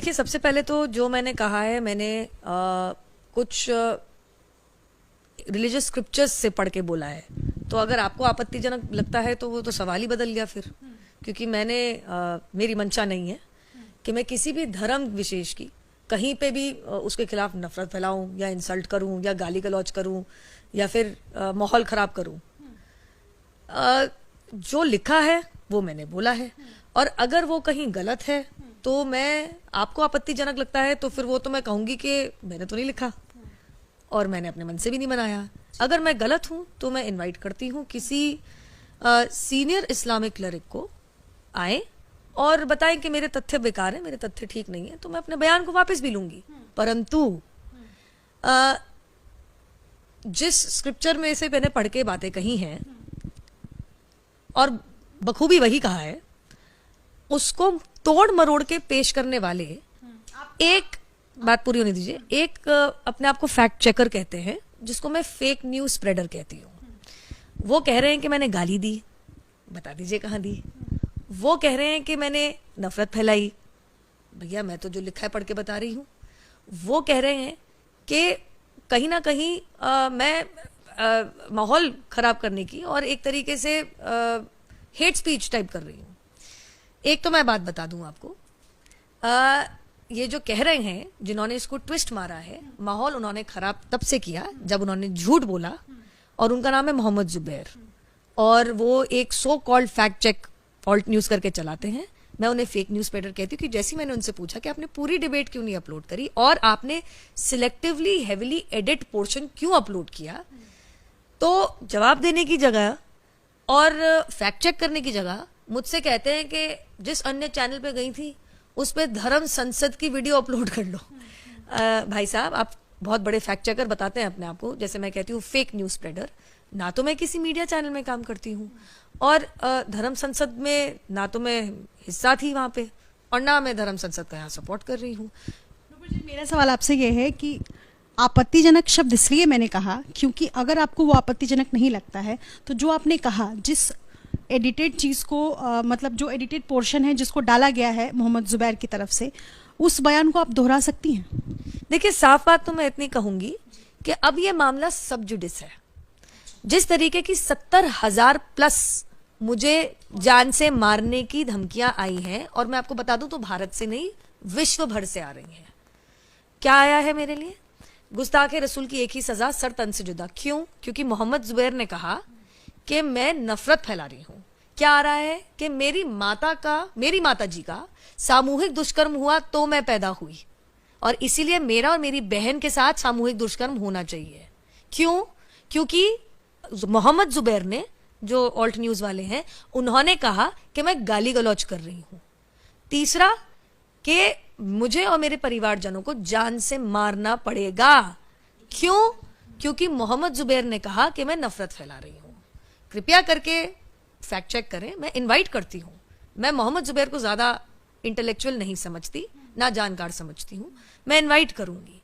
देखिए, सबसे पहले तो जो मैंने कहा है, मैंने कुछ रिलीजियस स्क्रिप्चर्स से पढ़ के बोला है। तो अगर आपको आपत्तिजनक लगता है तो वो तो सवाल ही बदल गया फिर, क्योंकि मैंने मेरी मंशा नहीं है कि मैं किसी भी धर्म विशेष की कहीं पे भी उसके खिलाफ नफरत फैलाऊं या इंसल्ट करूं या गाली गलौज करूं या फिर माहौल खराब करूं। जो लिखा है वो मैंने बोला है, और अगर वो कहीं गलत है तो मैं, आपको आपत्तिजनक लगता है तो फिर वो तो मैं कहूंगी कि मैंने तो नहीं लिखा और मैंने अपने मन से भी नहीं बनाया। अगर मैं गलत हूं तो मैं इनवाइट करती हूं किसी सीनियर इस्लामिक क्लरिक को आए और बताएं कि मेरे तथ्य बेकार है, मेरे तथ्य ठीक नहीं है, तो मैं अपने बयान को वापस भी लूंगी। परंतु जिस स्क्रिप्चर में से मैंने पढ़ के बातें कही हैं और बखूबी वही कहा है, उसको तोड़ मरोड़ के पेश करने वाले, एक बात पूरी होने दीजिए, एक अपने आप को फैक्ट चेकर कहते हैं, जिसको मैं फेक न्यूज स्प्रेडर कहती हूँ। वो कह रहे हैं कि मैंने गाली दी, बता दीजिए कहाँ दी। वो कह रहे हैं कि मैंने नफरत फैलाई, भैया मैं तो जो लिखा है पढ़ के बता रही हूँ। वो कह रहे हैं कि कहीं ना कहीं मैं माहौल खराब करने की और एक तरीके से हेट स्पीच टाइप कर रही हूँ। एक तो मैं बात बता दूं आपको, ये जो कह रहे हैं, जिन्होंने इसको ट्विस्ट मारा है, माहौल उन्होंने खराब तब से किया जब उन्होंने झूठ बोला, और उनका नाम है मोहम्मद जुबैर, और वो एक so called fact check Alt News करके चलाते हैं। मैं उन्हें फेक न्यूज स्प्रेडर कहती हूँ कि जैसे मैंने उनसे पूछा कि आपने पूरी डिबेट क्यों नहीं अपलोड करी और आपने सिलेक्टिवली हेविली एडिट पोर्शन क्यों अपलोड किया, तो जवाब देने की जगह और फैक्ट चेक करने की जगह मुझसे कहते हैं कि जिस अन्य चैनल पे गई थी उस पे धर्म संसद की वीडियो अपलोड कर लो। भाई साहब, आप बहुत बड़े फैक्ट चेकर बताते हैं अपने आप को, जैसे मैं कहती हूँ फेक न्यूज स्प्रेडर। ना तो मैं किसी मीडिया चैनल में काम करती हूँ, और धर्म संसद में ना तो मैं हिस्सा थी वहां पे, और ना मैं धर्म संसद का यहाँ सपोर्ट कर रही हूँ। मेरा सवाल आपसे ये है कि आपत्तिजनक शब्द इसलिए मैंने कहा क्योंकि अगर आपको वो आपत्तिजनक नहीं लगता है तो जो आपने कहा, जिस एडिटेड चीज़ को मतलब जो एडिटेड पोर्शन है जिसको डाला गया है मोहम्मद जुबैर की तरफ से, उस बयान को आप दोहरा सकती हैं? देखिए, साफ बात तो मैं इतनी कहूंगी कि अब ये मामला सब जुडिस है। जिस तरीके की 70,000 प्लस मुझे जान से मारने की धमकियां आई हैं, और मैं आपको बता दूं तो भारत से नहीं विश्व भर से आ रही हैं। क्या आया है मेरे लिए? गुस्ताखे रसूल की एक ही सजा, सर तन से जुदा। क्यों? क्योंकि मोहम्मद जुबैर ने कहा कि मैं नफरत फैला रही हूं। क्या आ रहा है कि मेरी माता जी का सामूहिक दुष्कर्म हुआ तो मैं पैदा हुई, और इसीलिए मेरा और मेरी बहन के साथ सामूहिक दुष्कर्म होना चाहिए। क्यों? क्योंकि मोहम्मद जुबैर ने, जो ऑल्ट न्यूज वाले हैं, उन्होंने कहा कि मैं गाली गलौज कर रही हूं। तीसरा, कि मुझे और मेरे परिवारजनों को जान से मारना पड़ेगा। क्यों? क्योंकि मोहम्मद जुबैर ने कहा कि मैं नफरत फैला रही हूं। कृपया करके फैक्ट चेक करें। मैं इनवाइट करती हूं। मैं मोहम्मद जुबैर को ज्यादा इंटेलेक्चुअल नहीं समझती, ना जानकार समझती हूं। मैं इनवाइट करूंगी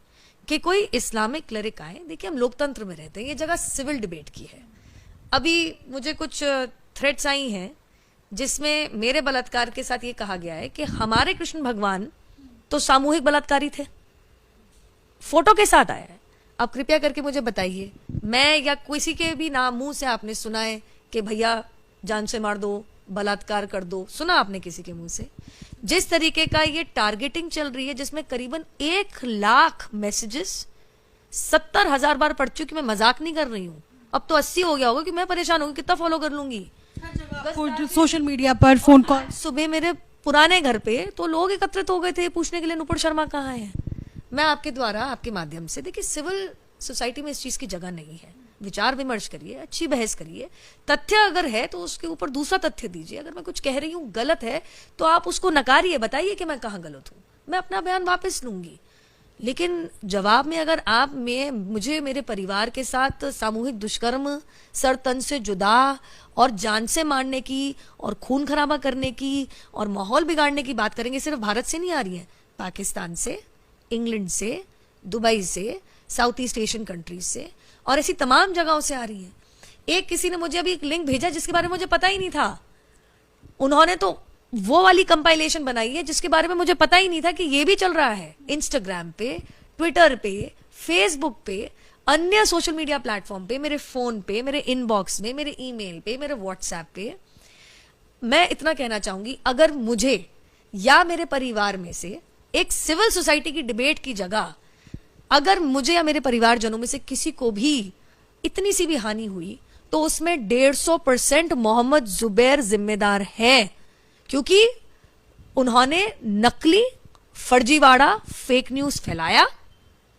कि कोई इस्लामिक क्लरिक आए। देखिए, हम लोकतंत्र में रहते हैं, ये जगह सिविल डिबेट की है। अभी मुझे कुछ थ्रेट्स आई हैं जिसमें मेरे बलात्कार के साथ ये कहा गया है कि हमारे कृष्ण भगवान तो सामूहिक बलात्कारी थे, फोटो के साथ आया है। अब कृपया करके मुझे बताइए, मैं या किसी के भी नाम मुंह से आपने सुना है कि भैया जान से मार दो, बलात्कार कर दो? सुना आपने किसी के मुंह से? जिस तरीके का ये टारगेटिंग चल रही है, जिसमें करीबन 1 लाख मैसेजेस 70,000 बार पढ़ चुकी, मैं मजाक नहीं कर रही हूँ। अब तो 80 हो गया होगा कि मैं परेशान होगी, कितना फॉलो कर लूंगी सोशल मीडिया पर, फोन कॉल। सुबह मेरे पुराने घर पे तो लोग एकत्रित हो गए थे पूछने के लिए नुपुर शर्मा कहाँ है। मैं आपके द्वारा, आपके माध्यम से, देखिए, सिविल सोसाइटी में इस चीज की जगह नहीं है। विचार विमर्श करिए, अच्छी बहस करिए, तथ्य अगर है तो उसके ऊपर दूसरा तथ्य दीजिए। अगर मैं कुछ कह रही हूँ गलत है तो आप उसको नकारिए, बताइए कि मैं कहाँ गलत हूँ, मैं अपना बयान वापस लूंगी। लेकिन जवाब में अगर आप मुझे मेरे परिवार के साथ सामूहिक दुष्कर्म, सर तन से जुदा और जान से मारने की और खून खराबा करने की और माहौल बिगाड़ने की बात करेंगे, सिर्फ भारत से नहीं आ रही है, पाकिस्तान से, इंग्लैंड से, दुबई से, साउथ ईस्ट एशियन कंट्रीज से, और ऐसी तमाम जगहों से आ रही है। एक किसी ने मुझे अभी एक लिंक भेजा जिसके बारे में मुझे पता ही नहीं था। उन्होंने तो वो वाली कंपाइलेशन बनाई है जिसके बारे में मुझे पता ही नहीं था कि ये भी चल रहा है इंस्टाग्राम पे, ट्विटर पे, फेसबुक पे, अन्य सोशल मीडिया प्लेटफॉर्म पे, मेरे फोन पे, मेरे इनबॉक्स में, मेरे ईमेल पे, मेरे व्हाट्सएप पे। मैं इतना कहना चाहूंगी, अगर मुझे या मेरे परिवार में से एक सिविल सोसाइटी की डिबेट की जगह अगर मुझे या मेरे परिवारजनों में से किसी को भी इतनी सी भी हानि हुई तो उसमें 150% मोहम्मद जुबैर जिम्मेदार है, क्योंकि उन्होंने नकली, फर्जीवाड़ा, फेक न्यूज फैलाया।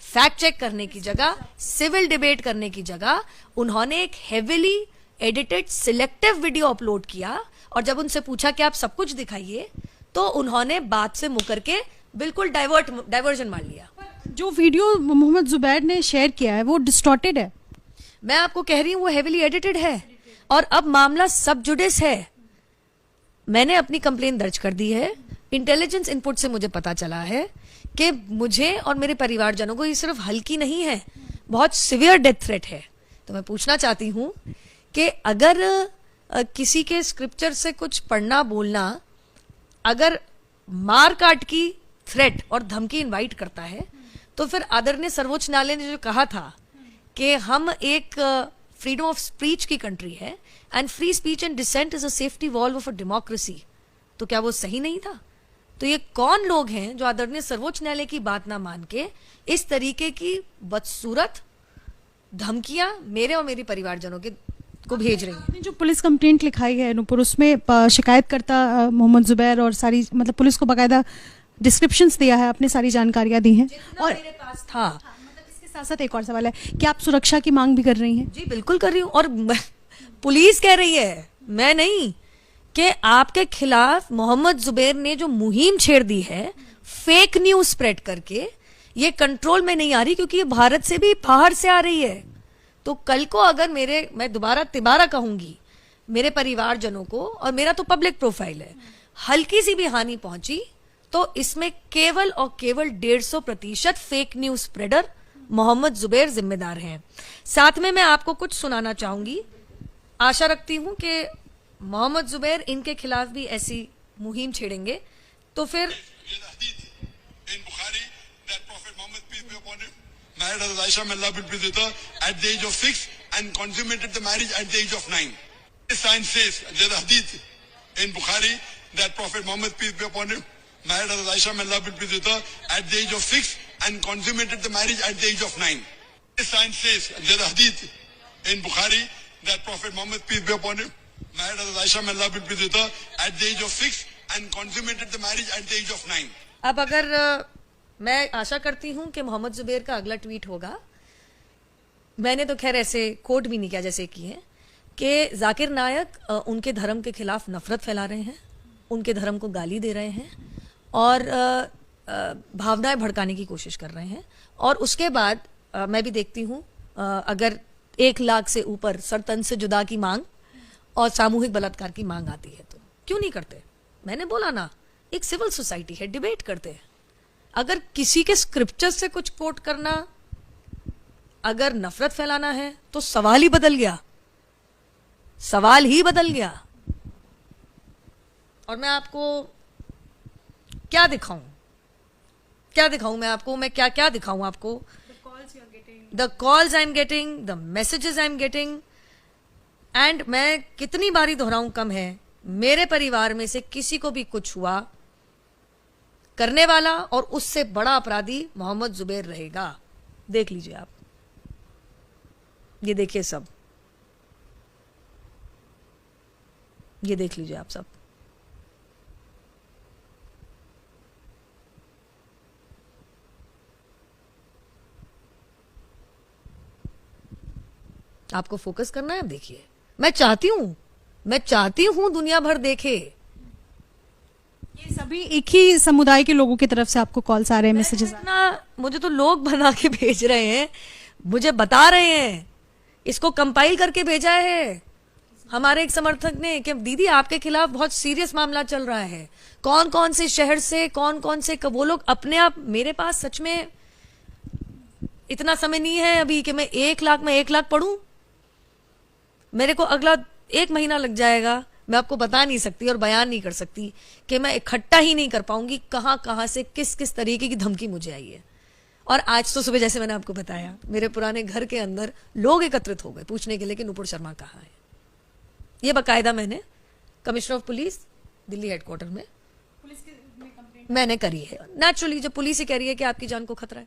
फैक्ट चेक करने की जगह, सिविल डिबेट करने की जगह उन्होंने एक heavily edited selective video upload किया, और जब उनसे पूछा कि आप सब कुछ दिखाइए तो उन्होंने बात से मुकर के बिल्कुल डाइवर्जन मार लिया। जो वीडियो मोहम्मद जुबैर ने शेयर किया है वो डिस्टॉर्टेड है। मैं आपको कह रही हूं वो हेविली एडिटेड है, और अब मामला सब जुडिस है। मैंने अपनी कंप्लेन दर्ज कर दी है। इंटेलिजेंस इनपुट से मुझे पता चला है कि मुझे और मेरे परिवारजनों को ये सिर्फ हल्की नहीं है, बहुत सिवियर डेथ थ्रेट है। तो मैं पूछना चाहती हूं कि अगर किसी के स्क्रिप्चर से कुछ पढ़ना बोलना अगर मार काट की थ्रेट और धमकी इनवाइट करता है, तो फिर आदरणीय सर्वोच्च न्यायालय ने जो कहा था कि हम एक फ्रीडम ऑफ स्पीच की कंट्री है and free speech and dissent is a safety valve of a democracy, तो क्या वो सही नहीं था? तो ये कौन लोग हैं जो आदरणीय सर्वोच्च न्यायालय की बात ना मान के इस तरीके की बदसूरत धमकियां मेरे और मेरे परिवारजनों के को भेज रही हैं? आपने जो पुलिस कंप्लेंट लिखाई है नूपुर, उसमें शिकायतकर्ता मोहम्मद जुबैर और सारी मतलब पुलिस को बाकायदा डिस्क्रिप्शंस दिया है, आपने सारी जानकारियां दी हैं, और मेरे पास था। मतलब इसके साथ साथ एक और सवाल है कि आप सुरक्षा की मांग भी कर रही हैं? जी बिल्कुल कर रही हूं, और पुलिस कह रही है, मैं नहीं, कि आपके खिलाफ मोहम्मद जुबैर ने जो मुहिम छेड़ दी है फेक न्यूज स्प्रेड करके, ये कंट्रोल में नहीं आ रही, क्योंकि ये भारत से भी बाहर से आ रही है। तो कल को अगर मैं दोबारा तिबारा कहूंगी, मेरे परिवारजनों को, और मेरा तो पब्लिक प्रोफाइल है, हल्की सी भी हानि पहुंची तो इसमें केवल और केवल 150% fake news spreader Mohammed Zubair जिम्मेदार हैं। साथ में मैं आपको कुछ सुनाना चाहूंगी। आशा रखती हूं कि मोहम्मद जुबैर इनके खिलाफ भी ऐसी मुहिम छेड़ेंगे तो फिर married as Aisha, may Allah be pleased with her, at the age of 6 and consummated the marriage at the age of 9. This sign says, there's a hadith in Bukhari that Prophet Muhammad, peace be upon him, married as Aisha, may Allah be pleased with her, at the age of 6 and consummated the marriage at the age of 9. This sign says, there's a hadith in Bukhari that Prophet Muhammad, peace be upon him, married as Aisha, may Allah be pleased with her, at the age of 6 and consummated the marriage at the age of 9. अब अगर मैं आशा करती हूं कि मोहम्मद जुबैर का अगला tweet होगा, मैंने तो खैर ऐसे कोट भी नहीं किया जैसे कि है कि जाकिर नायक उनके धर्म के खिलाफ नफरत फैला रहे हैं, उनके धर्म को गाली दे रहे हैं और भावनाएं भड़काने की कोशिश कर रहे हैं। और उसके बाद मैं भी देखती हूं अगर 1 लाख से ऊपर सरतन से जुदा की मांग और सामूहिक बलात्कार की मांग आती है तो क्यों नहीं करते? मैंने बोला ना, एक सिविल सोसाइटी है, डिबेट करते हैं। अगर किसी के स्क्रिप्चर से कुछ कोट करना अगर नफरत फैलाना है तो सवाल ही बदल गया, सवाल ही बदल गया। और मैं आपको क्या दिखाऊं, क्या दिखाऊं मैं आपको, मैं क्या क्या दिखाऊं आपको? The calls I am getting, the messages I am getting, and मैं कितनी बारी दोहराऊं कम है, मेरे परिवार में से किसी को भी कुछ हुआ, करने वाला और उससे बड़ा अपराधी मोहम्मद जुबैर रहेगा। देख लीजिए आप, ये देखिए सब, ये देख लीजिए आप सब। आपको फोकस करना है, अब देखिए। मैं चाहती हूं दुनिया भर देखे। ये सभी एक ही समुदाय के लोगों की तरफ से आपको कॉल्स आ रहे हैं, मैसेजेस? मुझे तो लोग बना के भेज रहे हैं, मुझे बता रहे हैं, इसको कंपाइल करके भेजा है हमारे एक समर्थक ने कि दीदी आपके खिलाफ बहुत सीरियस मामला चल रहा है। कौन कौन से शहर से, कौन कौन से वो लोग अपने आप, मेरे पास सच में इतना समय नहीं है अभी कि मैं 1 लाख पढ़ूं। मेरे को अगला 1 महीना लग जाएगा मैं आपको बता नहीं सकती और बयान नहीं कर सकती कि मैं इकट्ठा ही नहीं कर पाऊंगी कहां कहां से किस किस तरीके की धमकी मुझे आई है। और आज तो सुबह जैसे मैंने आपको बताया, मेरे पुराने घर के अंदर लोग एकत्रित हो गए पूछने के लिए कि नुपुर शर्मा कहाँ है। ये बाकायदा मैंने commissioner of police Delhi headquarter में मैंने करी है। नेचुरली जब पुलिस ही कह रही है कि आपकी जान को खतरा है,